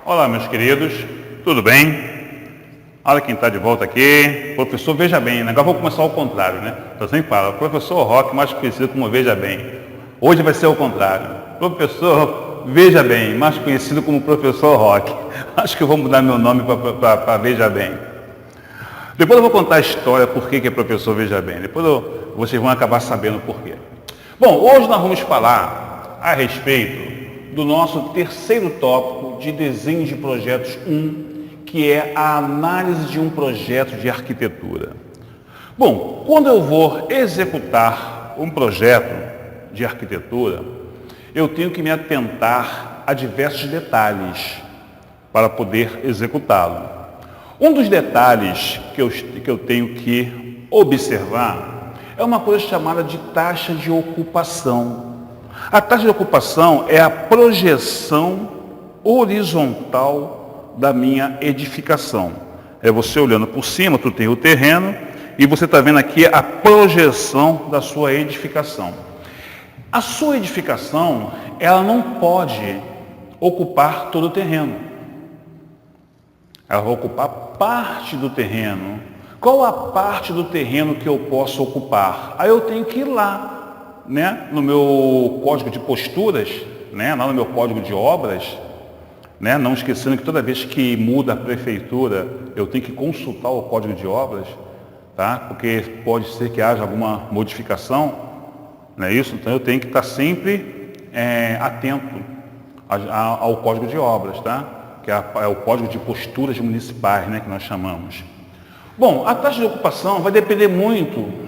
Olá, meus queridos, tudo bem? Olha quem está de volta aqui. Professor, veja bem, agora vou começar ao contrário, né? Eu sempre falo, professor Roque, mais conhecido como Veja Bem. Hoje vai ser o contrário. Professor, veja bem, mais conhecido como Professor Roque. Acho que eu vou mudar meu nome para Veja Bem. Depois eu vou contar a história por que é professor Veja Bem. Depois vocês vão acabar sabendo por quê. Bom, hoje nós vamos falar a respeito do nosso terceiro tópico de desenho de projetos 1, que é a análise de um projeto de arquitetura. Bom, quando eu vou executar um projeto de arquitetura, eu tenho que me atentar a diversos detalhes para poder executá-lo. Um dos detalhes que eu tenho que observar é uma coisa chamada de taxa de ocupação. A taxa de ocupação é a projeção horizontal da minha edificação. É você olhando por cima, tu tem o terreno e você está vendo aqui a projeção da sua edificação. A sua edificação, ela não pode ocupar todo o terreno. Ela vai ocupar parte do terreno. Qual a parte do terreno que eu posso ocupar? Aí eu tenho que ir lá, né, no meu código de posturas, né, lá no meu código de obras, né, não esquecendo que toda vez que muda a prefeitura, eu tenho que consultar o código de obras, tá? Porque pode ser que haja alguma modificação, não é isso? Então eu tenho que estar sempre atento ao código de obras, tá? Que é o código de posturas municipais, né, que nós chamamos. Bom, a taxa de ocupação vai depender muito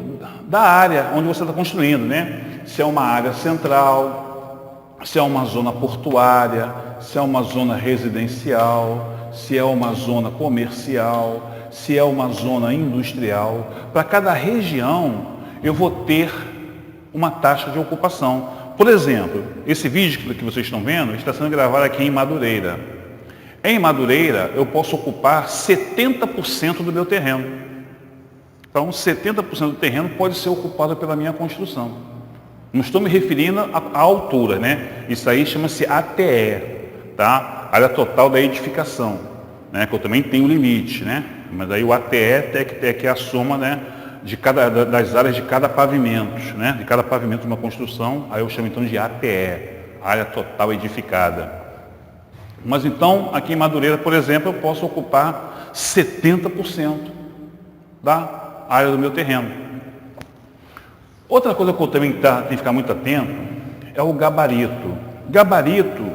da área onde você está construindo, né? Se é uma área central, se é uma zona portuária, se é uma zona residencial, se é uma zona comercial, se é uma zona industrial. Para cada região, eu vou ter uma taxa de ocupação. Por exemplo, esse vídeo que vocês estão vendo está sendo gravado aqui em Madureira. Em Madureira, eu posso ocupar 70% do meu terreno. Então, 70% do terreno pode ser ocupado pela minha construção. Não estou me referindo à altura, né? Isso aí chama-se ATE, tá? Área total da edificação, né? Que eu também tenho limite, né? Mas aí o ATE é que é a soma, né, das áreas de cada pavimento, né? De cada pavimento de uma construção, aí eu chamo então de ATE, área total edificada. Mas então, aqui em Madureira, por exemplo, eu posso ocupar 70% da área do meu terreno. Outra coisa que eu também tenho que ficar muito atento é o gabarito. Gabarito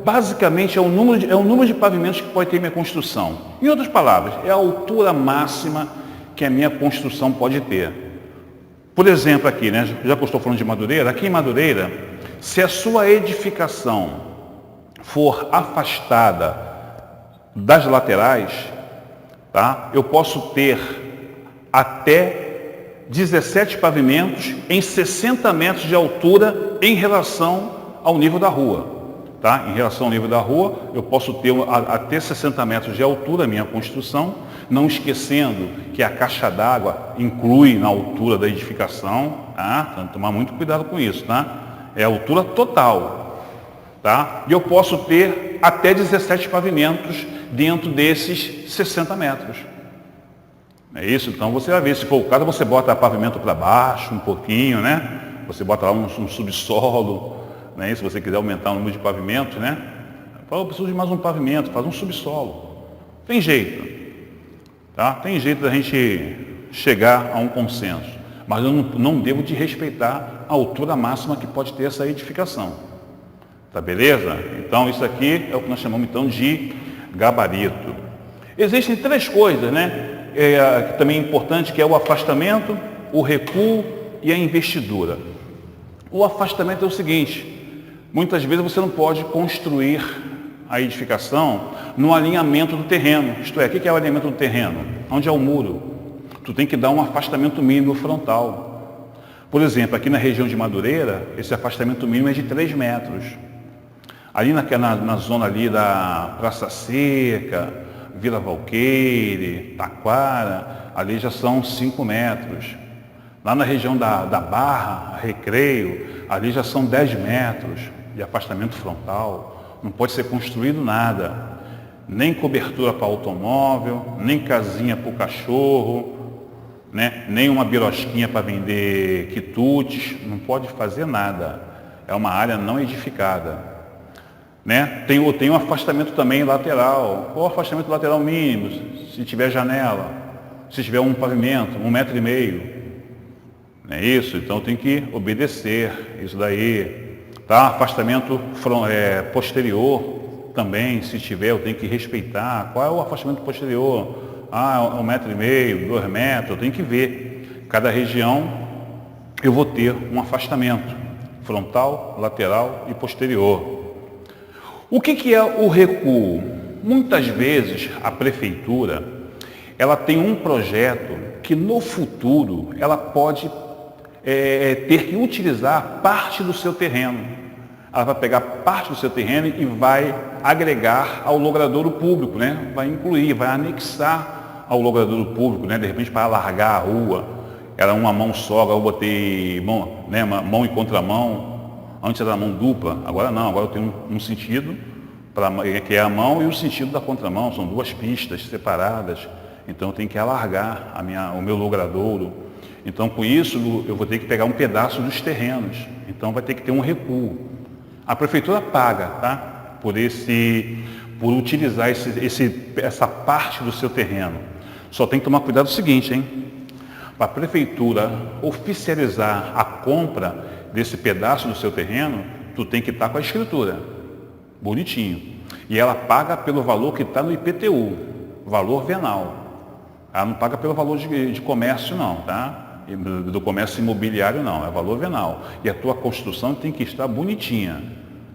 basicamente é o número de pavimentos que pode ter minha construção. Em outras palavras, é a altura máxima que a minha construção pode ter. Por exemplo, aqui, né, já que eu estou falando de Madureira, aqui em Madureira, se a sua edificação for afastada das laterais, tá? Eu posso ter até 17 pavimentos em 60 metros de altura em relação ao nível da rua, tá? Em relação ao nível da rua, eu posso ter até 60 metros de altura a minha construção, não esquecendo que a caixa d'água inclui na altura da edificação, tá? Então, tomar muito cuidado com isso, tá? É a altura total. Tá? E eu posso ter até 17 pavimentos dentro desses 60 metros. É isso? Então você vai ver, se for o caso, você bota pavimento para baixo um pouquinho, né? Você bota lá um subsolo, né? Se você quiser aumentar o número de pavimentos, né? Fala, eu preciso de mais um pavimento, faz um subsolo. Tem jeito, tá? Tem jeito da gente chegar a um consenso. Mas eu não devo de respeitar a altura máxima que pode ter essa edificação. Tá beleza? Então isso aqui é o que nós chamamos então de gabarito. Existem três coisas, né? Que também é importante, que é o afastamento, o recuo e a investidura. O afastamento é o seguinte: muitas vezes você não pode construir a edificação no alinhamento do terreno. Isto é, o que é o alinhamento do terreno? Onde é o muro? Tu tem que dar um afastamento mínimo frontal. Por exemplo, aqui na região de Madureira, esse afastamento mínimo é de 3 metros. Ali na zona ali da Praça Seca, Vila Valqueire, Taquara, ali já são 5 metros. Lá na região da Barra, Recreio, ali já são 10 metros de afastamento frontal. Não pode ser construído nada. Nem cobertura para automóvel, nem casinha para o cachorro, né? Nem uma birosquinha para vender quitutes. Não pode fazer nada. É uma área não edificada. Né? Tem um afastamento também lateral. Qual o afastamento lateral mínimo? Se tiver janela, se tiver um pavimento, 1,5 m. Não é isso? Então tem que obedecer isso daí. Tá? Afastamento posterior também, se tiver, eu tenho que respeitar. Qual é o afastamento posterior? 1,5 m, 2 metros, eu tenho que ver. Cada região eu vou ter um afastamento frontal, lateral e posterior. O que é o recuo? Muitas vezes a prefeitura, ela tem um projeto que no futuro ela pode ter que utilizar parte do seu terreno. Ela vai pegar parte do seu terreno e vai agregar ao logradouro público, né? Vai incluir, vai anexar ao logradouro público, né? De repente para alargar a rua. Era uma mão só, agora eu botei mão, né? Mão e contramão. Antes era mão dupla, agora não, agora eu tenho um sentido, que é a mão, e o sentido da contramão. São 2 pistas separadas. Então eu tenho que alargar o meu logradouro. Então com isso eu vou ter que pegar um pedaço dos terrenos. Então vai ter que ter um recuo. A prefeitura paga, tá? Por utilizar essa parte do seu terreno. Só tem que tomar cuidado do seguinte, hein? Para a prefeitura oficializar a compra desse pedaço do seu terreno, tu tem que estar com a escritura, bonitinho. E ela paga pelo valor que está no IPTU, valor venal. Ela não paga pelo valor de comércio não, tá? Do comércio imobiliário não, é valor venal. E a tua construção tem que estar bonitinha,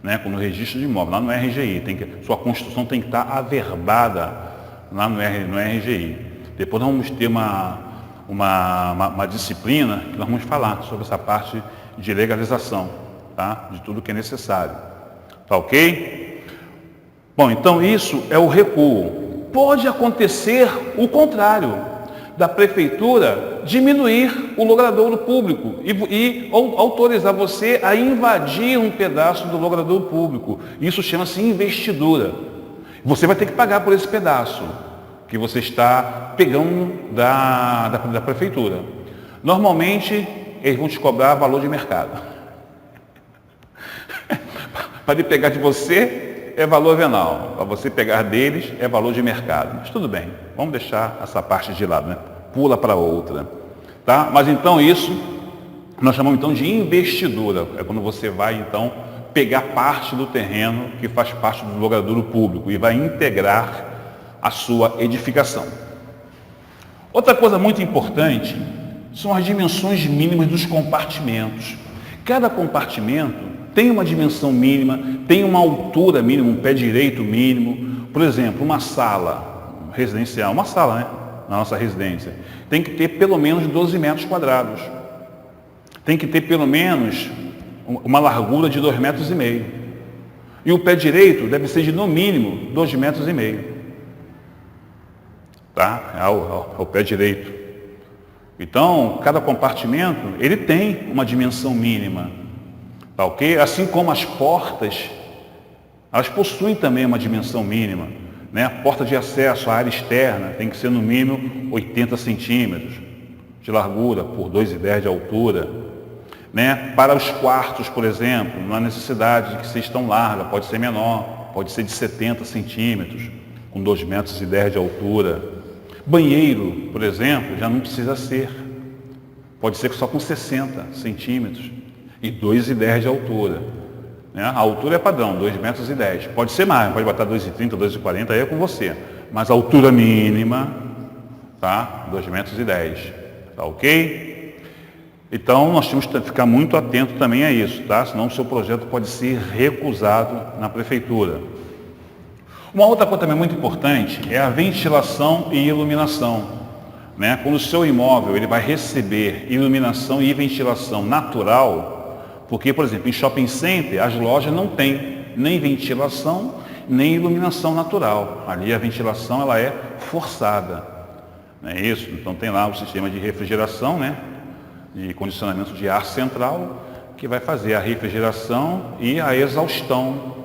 né? Como no registro de imóvel, lá no RGI. Sua construção tem que estar averbada lá no RGI. Depois nós vamos ter uma disciplina que nós vamos falar sobre essa parte de legalização, tá? De tudo que é necessário. Tá ok? Bom, então isso é o recuo. Pode acontecer o contrário, da prefeitura diminuir o logradouro público e autorizar você a invadir um pedaço do logradouro público. Isso chama-se investidura. Você vai ter que pagar por esse pedaço que você está pegando da prefeitura. Normalmente, eles vão te cobrar valor de mercado. Para ele pegar de você é valor venal, para você pegar deles é valor de mercado. Mas tudo bem, vamos deixar essa parte de lado, né? Pula para outra. Tá? Mas então isso, nós chamamos então de investidura. É quando você vai então pegar parte do terreno que faz parte do logradouro público e vai integrar a sua edificação. Outra coisa muito importante são as dimensões mínimas dos compartimentos. Cada compartimento tem uma dimensão mínima, tem uma altura mínima, um pé direito mínimo. Por exemplo, uma sala residencial, uma sala, né? Na nossa residência, tem que ter pelo menos 12 metros quadrados. Tem que ter pelo menos uma largura de 2,5 metros. E o pé direito deve ser de no mínimo 2,5 metros. Tá? É o pé direito. Então, cada compartimento, ele tem uma dimensão mínima. Tá, ok? Assim como as portas, elas possuem também uma dimensão mínima. Né? A porta de acesso à área externa tem que ser no mínimo 80 centímetros de largura por 2,10 de altura. Né? Para os quartos, por exemplo, não há necessidade de que seja tão larga, pode ser menor, pode ser de 70 centímetros, com 2,10 metros de altura. Banheiro, por exemplo, já não precisa ser. Pode ser só com 60 centímetros e 2,10 de altura. Né? A altura é padrão, 2,10 metros. Pode ser mais, pode botar 2,30, 2,40, aí é com você. Mas a altura mínima, tá? 2,10 metros. Tá ok? Então, nós temos que ficar muito atento também a isso, tá? Senão o seu projeto pode ser recusado na prefeitura. Uma outra coisa também muito importante é a ventilação e iluminação. Né? Quando o seu imóvel ele vai receber iluminação e ventilação natural, porque, por exemplo, em shopping center, as lojas não têm nem ventilação, nem iluminação natural. Ali a ventilação ela é forçada. Não é isso? Então tem lá o sistema de refrigeração, né? De condicionamento de ar central, que vai fazer a refrigeração e a exaustão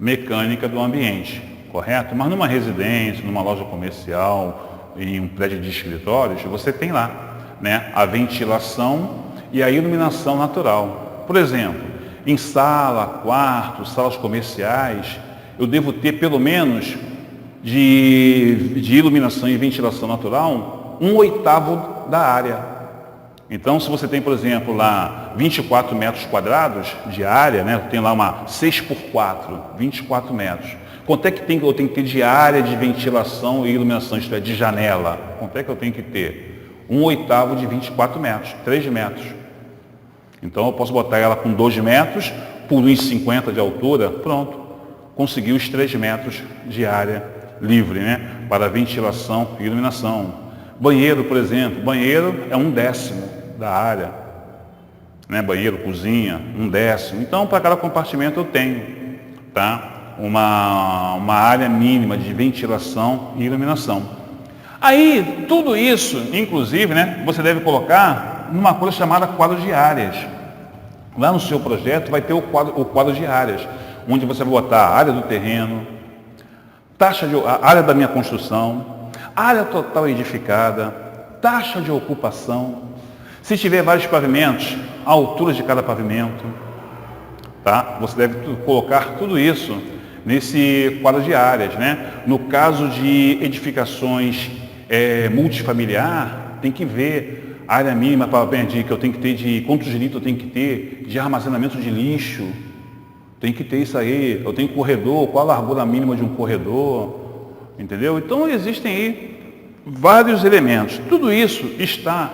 mecânica do ambiente, correto? Mas numa residência, numa loja comercial, em um prédio de escritórios, você tem lá, né, a ventilação e a iluminação natural. Por exemplo, em sala, quartos, salas comerciais, eu devo ter pelo menos de iluminação e ventilação natural 1/8 da área. Então, se você tem, por exemplo, lá 24 metros quadrados de área, né, tem lá uma 6x4, 24 metros. Quanto é que eu tenho que ter de área de ventilação e iluminação, isto é, de janela? Quanto é que eu tenho que ter? 1/8 de 24 metros, 3 metros. Então, eu posso botar ela com 2 metros, por 1,50 de altura, pronto. Consegui os 3 metros de área livre, né, para ventilação e iluminação. Banheiro, por exemplo, banheiro é 1/10 da área, né? Banheiro, cozinha, 1/10. Então, para cada compartimento eu tenho, tá? Uma área mínima de ventilação e iluminação. Aí, tudo isso, inclusive, né, você deve colocar numa coisa chamada quadro de áreas. Lá no seu projeto vai ter o quadro de áreas, onde você vai botar a área do terreno, a área da minha construção, área total edificada, taxa de ocupação. Se tiver vários pavimentos, a altura de cada pavimento, tá? Você deve colocar tudo isso nesse quadro de áreas, né? No caso de edificações multifamiliar, tem que ver a área mínima para que eu tenho que ter de quantos litros eu tenho que ter de armazenamento de lixo. Tem que ter isso aí. Eu tenho corredor, qual a largura mínima de um corredor, entendeu? Então existem aí vários elementos. Tudo isso está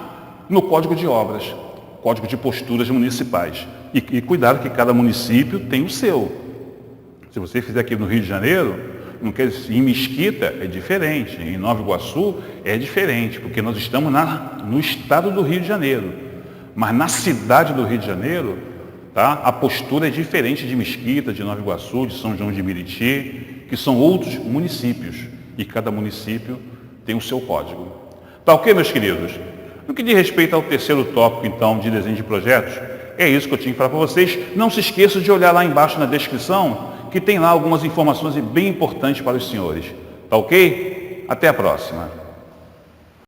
no Código de Obras, Código de Posturas Municipais. E cuidado que cada município tem o seu. Se você fizer aqui no Rio de Janeiro, não quer dizer, em Mesquita é diferente, em Nova Iguaçu é diferente, porque nós estamos no estado do Rio de Janeiro. Mas na cidade do Rio de Janeiro, tá, a postura é diferente de Mesquita, de Nova Iguaçu, de São João de Meriti, que são outros municípios. E cada município tem o seu código. Tá ok, meus queridos? No que diz respeito ao terceiro tópico, então, de desenho de projetos, é isso que eu tinha que falar para vocês. Não se esqueçam de olhar lá embaixo na descrição, que tem lá algumas informações bem importantes para os senhores. Tá ok? Até a próxima.